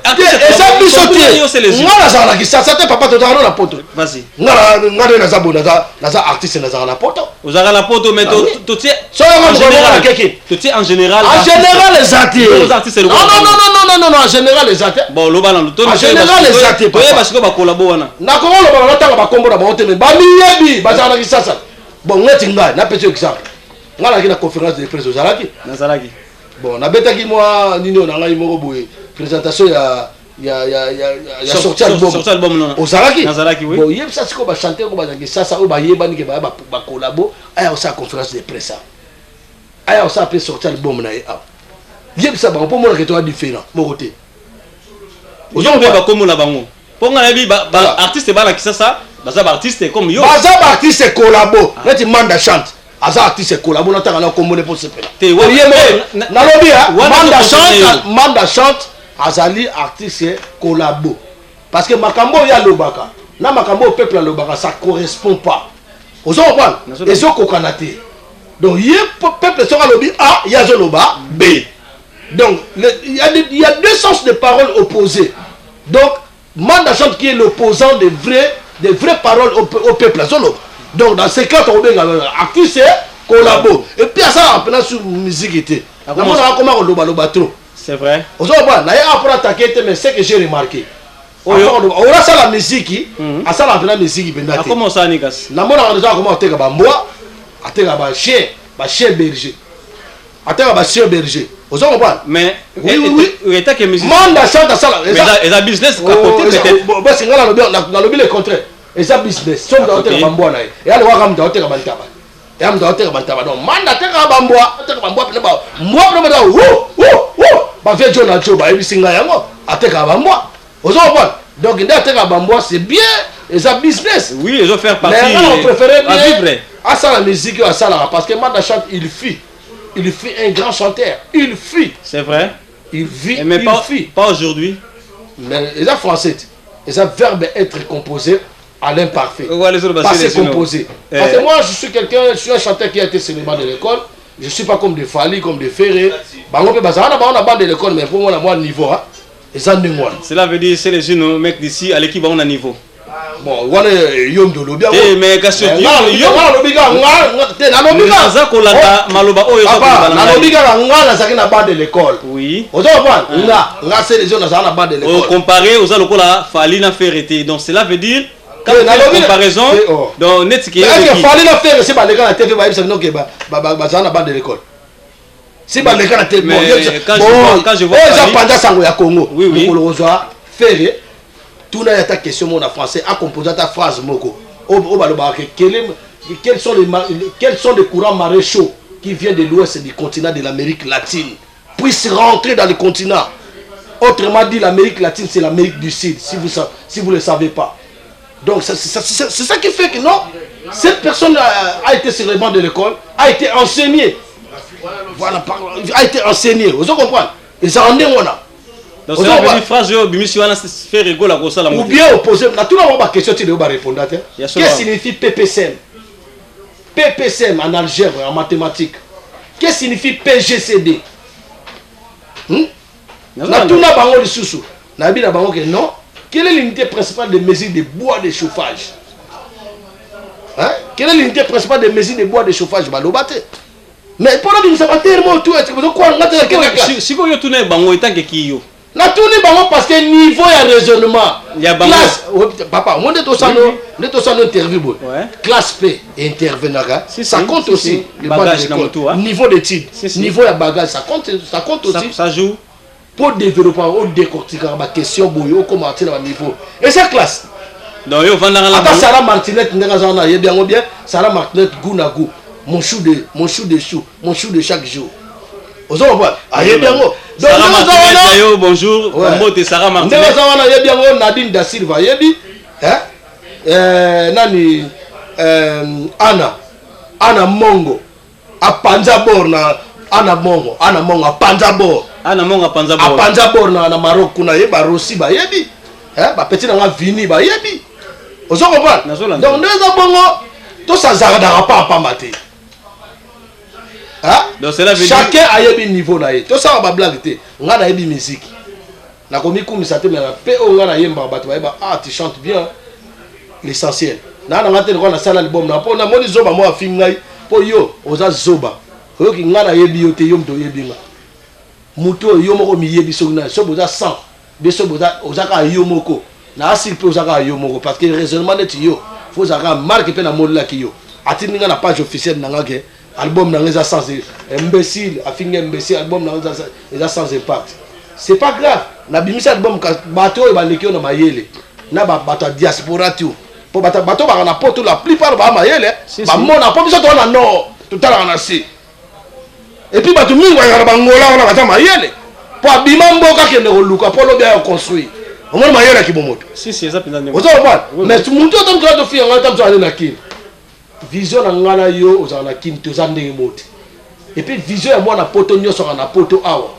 artiste et ça biso tiens. Moi la zala qui ça te papa to na poto. Vas-y. Ngala na za bona za artiste na za na poto. Ozara la poto mais to tiens. So en général keke. To tiens en général. En général les artistes. Les artistes non en général les artistes. Bon loba na to. En général les artistes. Parce que ba collaborer wana. Na ko loba na tanga ba kombo na ba hôtel ba miyebi ba za na ki sasa. Bon, ngai na petit exemple. Ngala ki na conférence de presse ozalaki. Nazalaki. Bon, na betaki moi nino na ngai moko boye présentation ya sorti album non. Ozalaki. Nazalaki oui. Bon, yeb ça siko ba chanter ko ba zangi sasa o ba yebani ke ba collabo aya o sa conférence de presse. Aya o sa pe sorti album na e. Yeb ça ba on peut mo que toi différent mo côté. Ozombe ba komo na bango. Ponga na bi ba artiste ba na kisasa. Baza artiste comme yo. Baza artiste collabo. Neti manda chante. Aza artiste collabo na tanga na komone pour se pela. Te oui. Na lobi manda chante azali artiste collabo. Parce que makambo ya lobaka. Na makambo peuple lobaka ça correspond pas. Ozo comprendre. Ezo kokanate. Donc yé peuple sera lobi A, ya zo loba B. Donc il y a deux sens de paroles opposées. Donc manda chante qui est l'opposant des vraies paroles au peuple. Donc dans ces cas, on a artiste collabo. Et puis ça, on a sur musique était. Comment on a trop. C'est vrai. On a attaqué, mais c'est que j'ai remarqué. On a ça la musique, à ça la musique. Comment ça, Nigas? On a déjà comment on a moi, on a chien berger. On a chien berger. Mais oui. Manda chante ça. Et la business à côté peut-être. Parce que là, on a le contraire. Et ça business. Sauf dans le bambois là. Et alors on va me dire bantaba. Et on me dire bantaba. Donc manda teka bambois, moi ba fait John Acho ba ebisinga yango ateka bambois. Donc il teka bambois c'est bien et ça business. Oui, ils ont faire partie. Mais on préférait bien à ça la musique à ça là parce que manda chante il fuit un grand chanteur. Il fuit. C'est vrai. Il vit, mais il fuit. Pas aujourd'hui. Mais les français, les verbes être composé à l'imparfait. Passé composé. Parce que moi, je suis un chanteur qui a été célébré de l'école. Je ne suis pas comme des Fali, comme des Ferré. On a bande de l'école, mais pour moi, on a niveau. Cela veut dire que c'est les jeunes mecs d'ici à l'équipe, on a niveau. Bon, on est Yom de Lobia. Mais question de Yom. naza kolanda maloba oyo nalobi kaka nga nazalaki na bas de l'école. Oui. Ozo comprendre nga c'est les gens nazala na bas de l'école. Comparé aux lokola fali na ferete. Donc cela veut dire quand on fait comparaison donc net qui est fali na ferete c'est ba leka na TV ba yebisa no ke ba bazala na bas de l'école. Si ba leka na TV quand je vois ça pendant sango ya Congo. Oui. Ko lozwa ferete. Tout na ta question mon en français a composé ta phrase moko. O ba lo ba quels sont les courants marins chauds qui viennent de l'ouest du continent de l'Amérique latine puissent rentrer dans le continent. Autrement dit, l'Amérique latine, c'est l'Amérique du Sud, si vous ne le savez pas. Donc, c'est ça qui fait que non, cette personne a été sur les bancs de l'école, a été enseignée. Voilà, a été enseignée. Vous comprenez? Et ça en est on a. Donc, c'est une phrase qui fait rigoler à ça. Ou bien opposer. Tout le monde a question, tu dois répondre. Qu'est-ce que signifie PPCM? PPCM en algèbre, en mathématiques. Qu'est-ce que signifie PGCD? Na tout na bango de sous. Na bi na bango que non. Quelle est l'unité principale de mesure de bois de chauffage? Hein? Quelle est l'unité principale de mesure de bois de chauffage? Balobate. Mais pour nous ça va tellement tout est-ce que vous quoi ngata quelle si ko yo tourner bango etanke kiyo. Na tourner bango parce que niveau ya raisonnement. Ya bango. Papa, on est au salon, on est au salon interview. Classe P intervenara. Ça compte aussi le bagage na niveau d'études, niveau ya bagage, ça compte aussi. Ça joue pour développer ou décortiquer ma question boyo comment atteindre le niveau. Et cette classe. Donc yo vandanga la. Ata Sarah Martinette ndengazana ye bien Sarah Martinette goût na goût. Mon chou de chaque jour. Aux autres, aïe bien go. Sarah Martinette, bonjour. Mbote Sarah Martinette. Ndengazana ye bien go Nadine da Silva yebi. Nani Anna Mongo. A Panzabor na Anna Mongo a Panzabor. Anna Mongo a Panzabor. A Panzabor na Maroc kuna ye ba Rossi ba yebi. Ba petit na vini ba yebi. Aux autres comprendre. Donc ndeza bongo tout ça zara pas pas maté. Donc cela veut chacun a yebi niveau na ye. Tout ça ba blague té. Nga na yebi musique. Na komi kumisa te mais pe o nga na yemba bato ba tu chantes bien. L'essentiel. Na ngate ko na sala album na po na moni zoba mo afingai po yo oza zoba. Ko ki nga na yebi yo te yo mto yebi nga. Muto yo moko mi yebi so na so boza 100. Beso boza ozaka yo moko. Na asile pe ozaka yo moko parce que raisonnement de yo faut ozaka marque pe na molla ki yo. Atini nga na page officielle na nga ke album na nga sans imbécile afinga imbécile album na nga sans impact. C'est pas grave. Na bimisa album ka bato e baleki na mayele. Na ba bato diaspora tu. Po bato ba na poto la plupart ba mayele. Ba mona po biso to na no tout à na si. Et puis bato mingi ba bangola na bata mayele. Po abima mboka ke ne luka po lo bien construit. On va mayele ki bomoto. Si ça pinda. Ozo ba. Mais tout monde to tam to fi nga tam to na kin. Vision na ngana yo ozana kin to za ndenge mote. Et puis vision ya moi na poto nyoso na poto awa.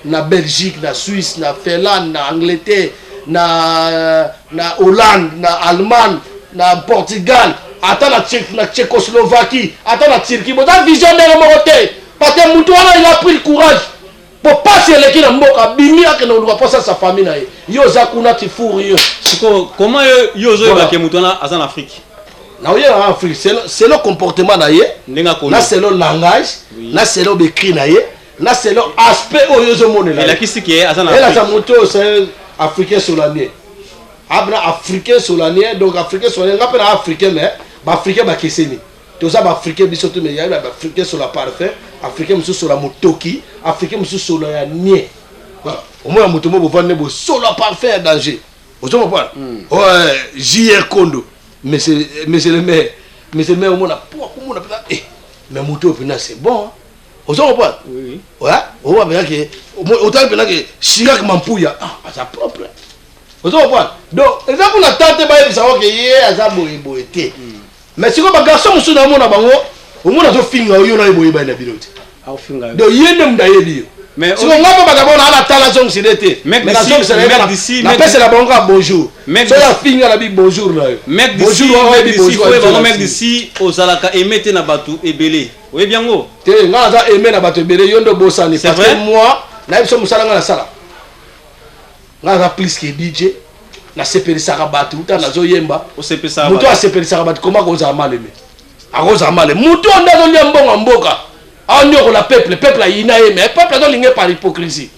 Na Belgique, na Suisse, na Finlande, na Angleterre, na Hollande, na Allemagne, na Portugal, ata na Tchécoslovaquie, ata na Turquie. Bon, dans vision de mote. Parce que Moutouana il a pris le courage pour passer les na mboka bimi ak na luka passer sa famille na yo zakuna ti fourio. Comment yo zo ba ke Moutouana en Afrique? Na oye en Afrique, c'est le comportement na ye. Na c'est le langage, na c'est le écrit na ye. Là c'est l'aspect où ils ont monnaie là. Et là qui c'est qui est à Afrique. Et là ça monte c'est africain solanier. Abra africain solanier donc africain solanier on appelle africain mais africain ba keseni. Tout ça africain bisoto mais il y a africain sur la parfait, africain monsieur sur la motoki, africain monsieur sur la nier. Voilà. Au moins moto mo vendre bo sur la parfait danger. Vous comprenez? Ouais, JR Kondo. Mais c'est le maire. Mais c'est le maire au monde comment on appelle ça? Mais moto c'est bon. Vous comprenez? Oui. Ouais, on va bien que autant que Chirac Mampuya ça propre. Vous comprenez? Donc exemple na tante ba savoir que yé aza boyete. Mais si ko ba garçon musu na mona bango, o mona zo finga yo na boye ba na bilote. Ah finga. Donc yé ndem da yebi. Mais si on ngapa ba d'abord na la tala zong sidete. Mais d'ici, na pèse la bango bonjour. So ya finga la bi bonjour là. Bonjour, mec d'ici aux alaka emete na batu ebele. Oui bien go. Te nga za aimer na bato bele yondo bosani parce que moi na biso musala nga na sala. Nga za plus que DJ na sepeli saka bato uta na zo yemba. O sepeli saka. Muto a sepeli saka bato comment ko za maleme. akoza male mutu onda zolia mbongo mboka aonyo la peuple a inaye mais peuple a lingé par hypocrisie.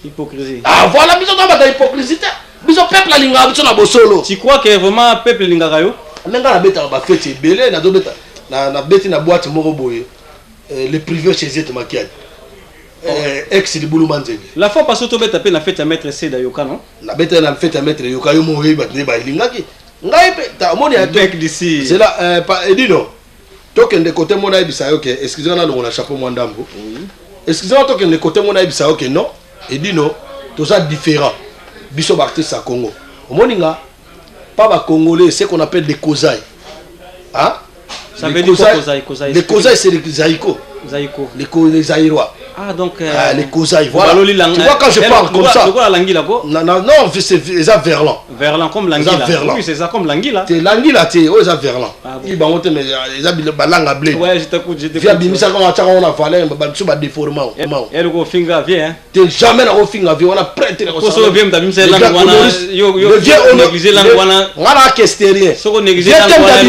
Ah voilà biso to bata hypocrisie. Biso peuple a linga biso na bosolo. Tu crois que vraiment peuple linga kayo? Nenga na beta ba fête belé na do beta na beti na boîte moko boye. Le privé chez Zete Makiad. Ex de Boulou Manzeli. La fois passée to beta pe na fête à maître Seda Yoka non? Na beta na fête à maître Yoka yo mo ba ne ba lingaki. Ngai pe ta moni a bec d'ici. C'est là pas Edino. Token de côté mon aibisa OK, excusez-moi na na chapeau mwandambo. Excusez-moi token de côté mon aibisa OK non. Edino, tout ça différent. Biso artiste à Congo. Moninga pas ba congolais, c'est qu'on appelle des kozai. Hein? Ça veut dire quoi les kozai c'est les zaïko. Zaïko. Les zaïrois. Ah donc les kozai voilà. Tu vois quand je parle comme ça. Non, c'est ça verlan. Verlan comme l'anguilla. Oui, c'est ça comme l'anguilla. C'est l'anguilla, c'est oh ça verlan. Il va monter mais ils a balanga blé. Ouais, je t'écoute. Viens bimisa quand on a fallu sur ba déformant. Et le go finger vient hein. T'es jamais na go finger vient on a prêté le ça. Pour bien d'abimisa langwana yo négliger langwana. On a questerien. Soko négliger langwana.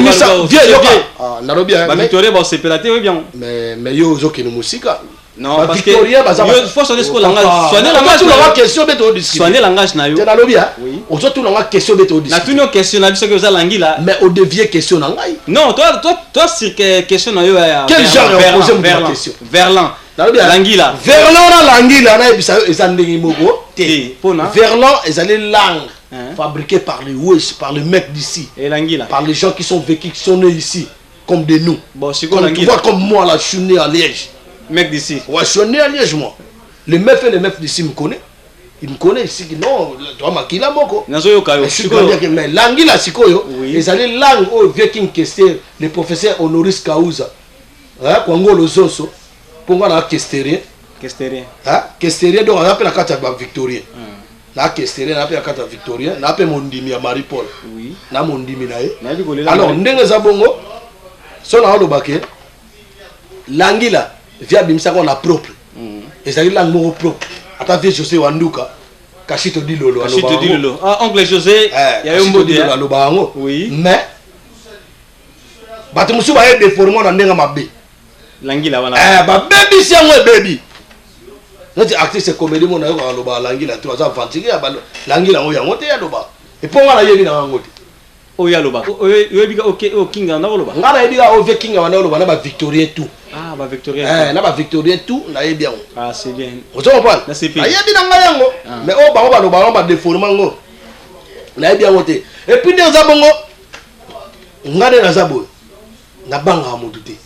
Viens yo. Ah, na robia. Ba Victoria ba séparate oui bien. Mais yo zo ke musika. Non, parce que il faut sonner ce qu'on langage. Soigner langage. Tu l'as question beto discuter. Soigner langage na yo. Tu na lobia. Oui. On tout l'anga question beto discuter. Na tout question na biso que za langila. Mais au devier question na ngai. Non, toi sur question na yo. Quel genre de poser une question? Verlan. Langila. Verlan na langila na ebisa yo ezandingi moko. T. Pona. Verlan ezali langue fabriquée par les Wesh, par les mecs d'ici. Et langila. Par les gens qui sont vécus, qui sont nés ici, comme de nous. Bon, c'est comme tu vois comme moi là, je suis né à Liège. Mec d'ici. Ouais, je suis né à Liège, moi. Les meufs et les meufs d'ici me connaissent. Ils me connaissent ici. Non, tu vois, Makila Moko. Je suis connu que mais l'anguilla Sikoyo, ils allaient langue au vieux Kester, le professeur Honoris Causa. Hein, Kongo Lozoso, pour moi, la Kesterien. Kesterien. Hein, Kesterien, donc on appelle la carte Victorien. La Kesterien, on appelle la carte Victorien. On appelle Mondimi à Marie-Paul. Oui. Na Mondimi nae. Alors, Ndenge Zabongo, son a l'obake, l'anguilla. Via bimisa qu'on a propre. Et ça dit langue mot propre. Attends vieux José Wanduka. Kashito di lolo. Kashito di lolo. Ah oncle José. Il y a un mot de lolo. Oui. Mais batu musu ba e déformé na ndenga mabe. Langila wana. Ba baby si amwe baby. Notre actrice c'est comédie mon na yo ka loba langila tu vas vantiger ya langila ngo ya ngote ya loba. Et pour moi la yeli na ngote. Oya loba. Oyo bika OK o kinga na loba. Ngala ebika o ve kinga wana loba na ba Victorien tout. Ah, bah Victorien. Na ba Victorien tout, na bien. Ah, c'est bien. Vous comprenez? Na c'est bien. Ayebi na ngayango. Mais oh ba ba déformant ngo. Na bien woté. Et puis dans zabongo ngade na zabo. Na banga moduté.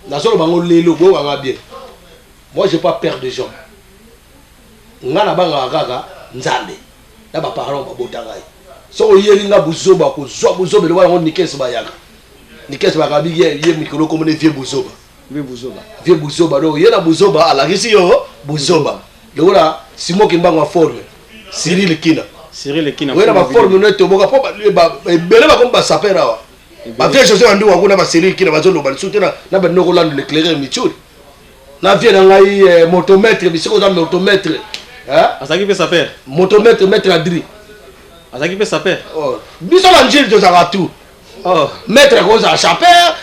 Na solo bango lelo bo nga bien. Moi j'ai pas peur de gens. Ngana banga kaka nzambe. Na ba parents ba botangai. So yelinga buzoba ko zo buzoba le wa ngo nikese ba yaka. Nikese ba kabigi ye mikolo comme vieux buzoba. Vieux Bouzoba, donc il y a Bouzoba à la Russie, Bouzoba. Le voilà, Simon qui m'a forme, Cyril Kina. Cyril Kina. Oui, la forme, nous étions beaucoup, mais là, comme ça s'appelle là. Ma vieille chose, on doit Cyril Kina, va se le soutenir, n'a pas de Roland l'éclairer, Michou. La vieille, on a eu motomètre, mais c'est quoi motomètre? Hein? À ça qui peut ça faire? Motomètre, maître Adri. À ça qui peut ça faire? Oh, bisous l'angile de Zaratou. Oh, maître Rosa Chaper,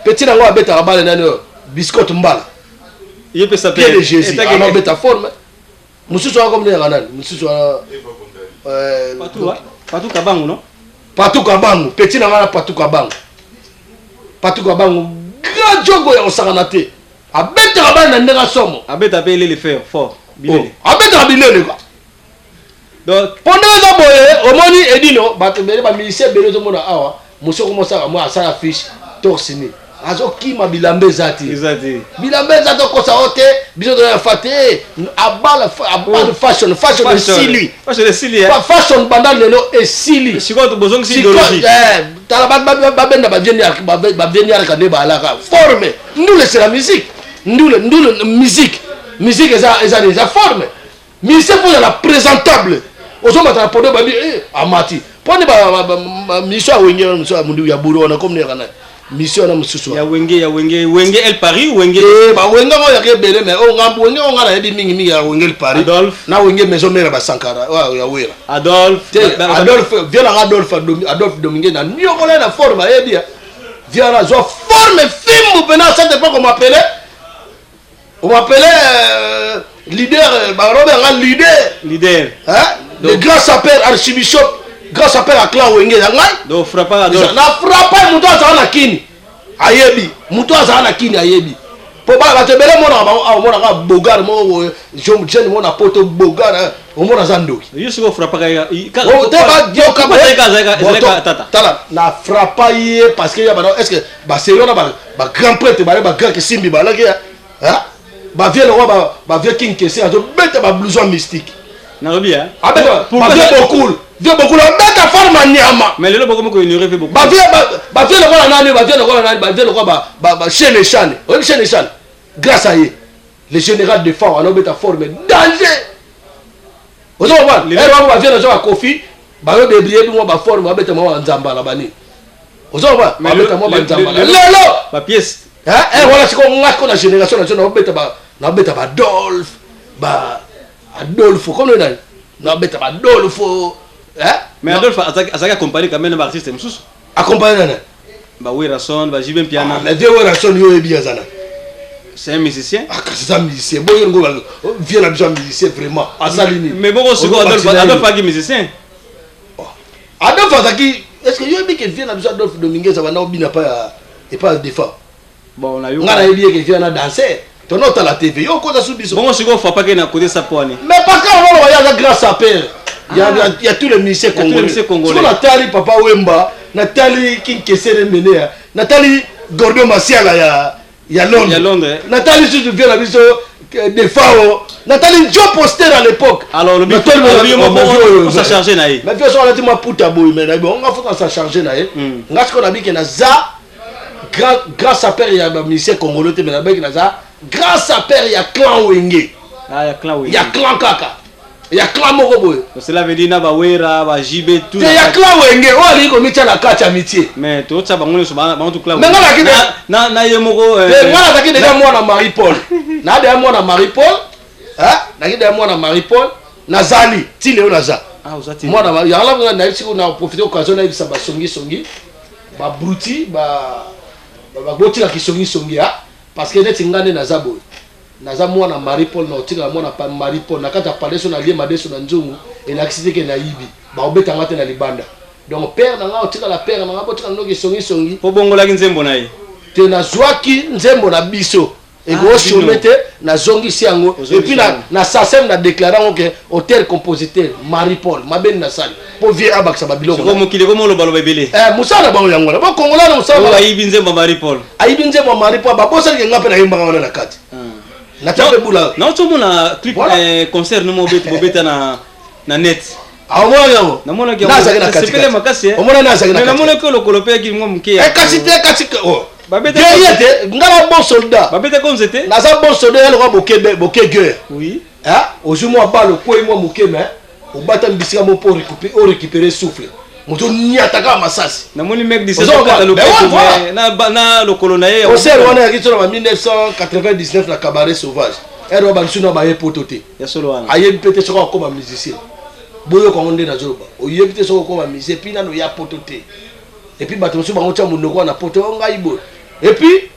petit nango abeta abale nano, biscotte mbala. Il peut s'appeler. Pied de Jésus. Alors beta forme. Mususu wa comme les ranan, mususu wa Patou Kabangu non? Patou Kabangu, petit nango Patou Kabangu. Patou Kabangu, grand jogo ya osanganate. Abeta abale na ndeka somo. Abeta belé le faire fort. Bilele. Abeta bilele quoi. Donc pendant ça boye, omoni Edino, ba tebele ba ministère belo zo mona awa. Monsieur commence à moi à ça affiche torsini azo ki ma bilambe zati bilambe zato ko sa ote biso de la fate abala fashion de sili fashion bandal lelo et sili siko to bozong si idéologie tala ba benda ba vieni arka ne ba alaka forme ndule c'est la musique ndule musique eza forme musique pour la présentable ozo mata podo ba bi amati poni ba mission wenge mission mundu ya buru ona comme ne kana mission na mususu ya wenge El Paris wenge ba wenga mo ya ke bele me o ngambu wenge o ngana ebi mingi ya wenge El Paris Adolphe na wenge maison mère ba Sankara wa ya wera Adolphe Adolphe viens Adolphe Domingue na nyokola na forme ebi viens là, je forme film ou à cette époque on m'appelait leader, leader. Hein? Le grand sapeur archibishop, grand sapeur à clan Wenge. Donc frappa na frappa muto azana kini. Ayebi, muto azana kini ayebi. Po ba te bele mona ka bogar mo jom chen mona poto bogar o mona zandoki. Yusu ko frappa ka o te ba dio ka ba tata. Tala na frappa ye parce que ya ba est-ce que ba sérieux na ba grand prêtre ba grand que simbi ba la ke hein? Ba vieux le roi ba vieux king kessé a bête ba blouson mystique. Narobi hein. Ah ben ba vieux beaucoup la bête forme nyama. Mais le beaucoup ko ignorer fait beaucoup. Ba vieux le roi nani ba vieux le roi ba chene chane. Oui chene chane. Grâce à lui, le général de Fao a nommé ta forme danger. Vous savez quoi? Les gens vont venir à Kofi, bah eux débrier puis moi bah forme, bah bête moi en Zamba là bani. Vous savez quoi? Bah bête moi en Zamba. Lelo. Ma pièce. Hein? Voilà c'est qu'on a génération nationale, na bête ba Adolphe, bah Adolphe comme le nom. Na bête ba Adolphe. Hein? Mais Adolphe a accompagné quand même un artiste msous. Accompagné nana. Bah Werason, bah Jibin Piana. Mais deux Werason yo e bien zana. C'est un musicien. Ah, c'est un musicien. Bon, il vient là déjà musicien vraiment. À Salini. Mais bon, Adolphe est musicien. Adolphe Azaki, est-ce que vous avez dit qu'il vient là déjà Adolphe Dominguez, ça va n'a pas défend. Bon, on a eu. On a dit qu'il vient là danser. Ton autre à la TV. Yo, quoi, ça sous biso. Bon, il faut pas qu'il ait côté sa poigne. Mais parce qu'on va y grâce à père. Il y a tous les musiciens congolais. Si on Nathalie Papa Wemba, Nathalie King Kessere Menea, Nathalie Gordo Massiala. Il y a Londres. Nathalie, si tu viens la vision des Fao. Nathalie, Joe Poster à l'époque. Alors, le Nathalie, on s'est chargé. Mais bien sûr, on a dit moi puta boy, mais on a fait ça charger. On a ce qu'on a dit que Naza, grâce à père, il y a un musicien congolais, mais grâce à père, il y a clan Wenge. Ah, il y a clan Wenge. Il y a clan Kaka. Il y a clan Moroboy. Cela veut dire que Wera, JB, tout. Il y a clan Wenge. On a dit qu'on met la carte amitié. Mais tout ça, on est tout clan. Mais on a dit que moi, on a dit déjà moi, on Marie-Paul. On a dit moi, on Marie-Paul. Hein? On a dit moi, on Marie-Paul. Nazali. Tile Naza. Ah, vous avez moi, on a profité de l'occasion de faire songi. Ba bruti, ba goti la songi. Parce que net ingane Nazabo. Naza moi na Marie-Paul na otika moi na Marie-Paul na kata parler sur na lie madeso na nzungu et na accident ke na yibi ba obeta ngate na libanda donc père na nga otika la père na nga otika no ke songi po bongola ki nzembo na ye te na zwaki nzembo na biso et go chomete na zongi siango et puis na sasem na déclarant que auteur compositeur Marie-Paul maben na sali po vie abaksa babilo ko mo kile ko mo lo balo bebele musala ba yango na ba kongola na musala ba yibi nzembo Marie-Paul ayibi nzembo Marie-Paul ba bosa ke ngape na yimba ngana na kati non tout le monde clip concert no mobeta na net awo na mona ke c'est pele makasi o mona na na mona ko lokolo pe ki ngo mke kasi oh babeta yete ngala bon soldat babeta comme c'était na za bon soldat ya lo boke guerre oui hein ojumo abalo ko imo mukeme o bata mbisika mo pour récupérer souffle moto niataka masasi na moni mec d'ici na lokolo na ye o ser wana ya kitso na 1999 na cabaret sauvage ero ba nsuna ba yepotote ya solo wana ayebi pete soko ko ba musicien boyo ko nde na zoba o yebi pete soko ko ba musicien pina no ya potote et puis bato so bango cha munoko na poto ngai bo et puis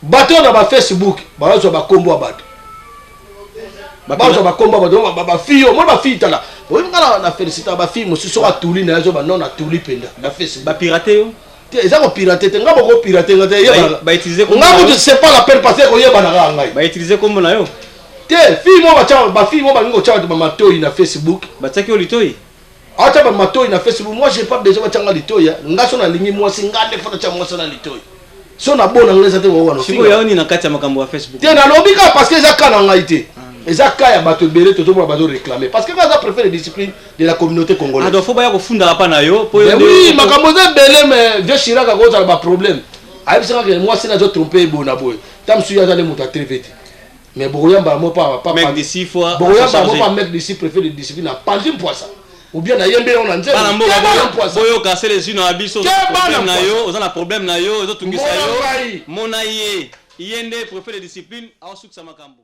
bato na ba Facebook ba zo ba kombo bato bazo ba kombo ba fille mo ba fille tala o ngala na féliciter ba fille mosusu ka tuli na zo ba non na tuli penda na Facebook ba pirater yo ils ont piraté, ils ont piraté, ils utiliser comme c'est pas la peine passer au Yabana. Ils utiliser comme na yo. Fille moi ba fille moi ba ngo cha ba matoi na Facebook. Ba tsaki olitoi. Acha ba matoi na Facebook, moi j'ai pas besoin de changa litoi. Ngaso na lingi moi singande fona cha moi na litoi. So na bona ngeza te wo wana. Siko yaoni na kati ya makambo ya Facebook. Te na lobika parce que za kana ngaite. Eza kaya bato belé toto mo bato réclamer parce que ça préfère les disciplines de la communauté congolaise. Ah donc faut ba ya kofunda hapa na yo po yo. Oui, makambo za belé mais vieux Chirac a cause ba problème. Aïe c'est que moi c'est na zo tromper bona boy. Tam suya za le muta très vite. Mais boyamba mo pas mec d'ici fois. Boyamba mo pas mec d'ici préfère les disciplines à pandim poisson. Ou bien na yembe on anze. Bana mboka boyo casser les unes na biso. Problème na yo, oza na problème na yo, ozo tungisa yo. Mona ye. Yende préfère les disciplines, a suksa makambo.